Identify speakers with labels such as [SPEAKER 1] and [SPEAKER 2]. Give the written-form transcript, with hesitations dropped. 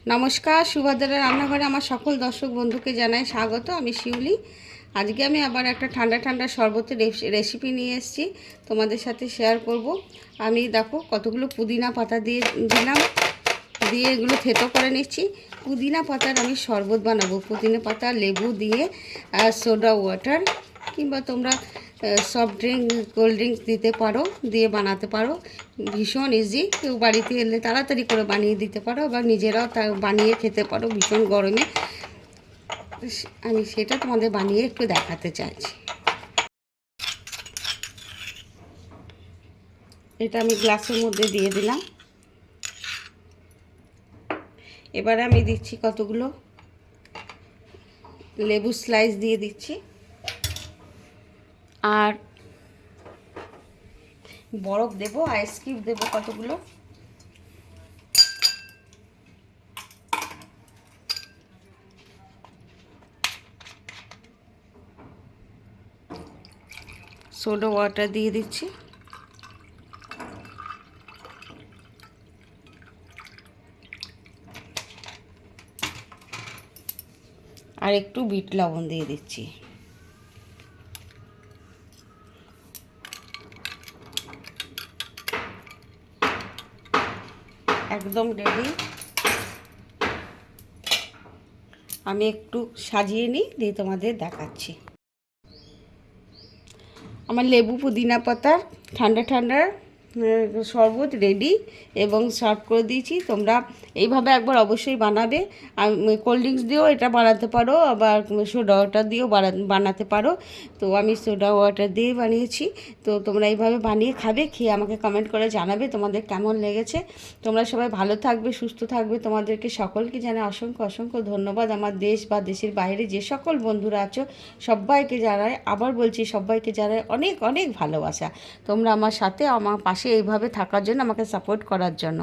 [SPEAKER 1] নমস্কার, সুভদ্রা রান্নাঘরে আমার সকল দর্শক বন্ধুকে জানাই স্বাগত। আমি শিউলি। আজকে আমি আবার একটা ঠান্ডা ঠান্ডা শরবতের রেসিপি নিয়ে এসেছি, তোমাদের সাথে শেয়ার করব। আমি দেখো কতগুলো পুদিনা পাতা দিলাম, দিয়ে এগুলো থেতো করে নিচ্ছি। পুদিনা পাতার আমি শরবত বানাবো, পুদিনা পাতা লেবু দিয়ে আর সোডা ওয়াটার, কিংবা তোমরা সফট ড্রিঙ্ক কোল্ড ড্রিঙ্কস দিতে পারো, দিয়ে বানাতে পারো। ভীষণ ইজি, কেউ বাড়িতে এলে তাড়াতাড়ি করে বানিয়ে দিতে পারো, বা নিজেরাও তা বানিয়ে খেতে পারো ভীষণ গরমে। আমি সেটা তোমাদের বানিয়ে একটু দেখাতে চাইছি। এটা আমি গ্লাসের মধ্যে দিয়ে দিলাম। এবারে আমি দিচ্ছি কতগুলো লেবু স্লাইস দিয়ে দিচ্ছি, আর বরফ দেবো, আইস কিউব দেবো কতগুলো। সোডা ওয়াটার দিয়ে দিচ্ছি, আর একটু বিট লবণ দিয়ে দিচ্ছি। একদম রেডি। আমি একটু সাজিয়ে নিই, দিয়ে তোমাদের দেখাচ্ছি। আমার লেবু পুদিনা পাতার ঠান্ডা ঠান্ডা শরবত রেডি এবং সার্ভ করে দিয়েছি। তোমরা এইভাবে একবার অবশ্যই বানাবে। কোল্ড ড্রিঙ্কস দিয়েও এটা বানাতে পারো, আবার সোডা ওয়াটার দিয়েও বানাতে পারো। তো আমি সোডা ওয়াটার দিয়ে বানিয়েছি। তো তোমরা এইভাবে বানিয়ে খাবে, খেয়ে আমাকে কমেন্ট করে জানাবে তোমাদের কেমন লেগেছে। তোমরা সবাই ভালো থাকবে, সুস্থ থাকবে। তোমাদেরকে সকলকে জানাই অসংখ্য অসংখ্য ধন্যবাদ। আমার দেশ বা দেশের বাইরে যে সকল বন্ধুরা আছো সবাইকে জানাই, আবার বলছি সবাইকে জানাই অনেক অনেক ভালোবাসা। তোমরা আমার সাথে, আমার পাশে এইভাবে থাকার জন্য, আমাকে সাপোর্ট করার জন্য।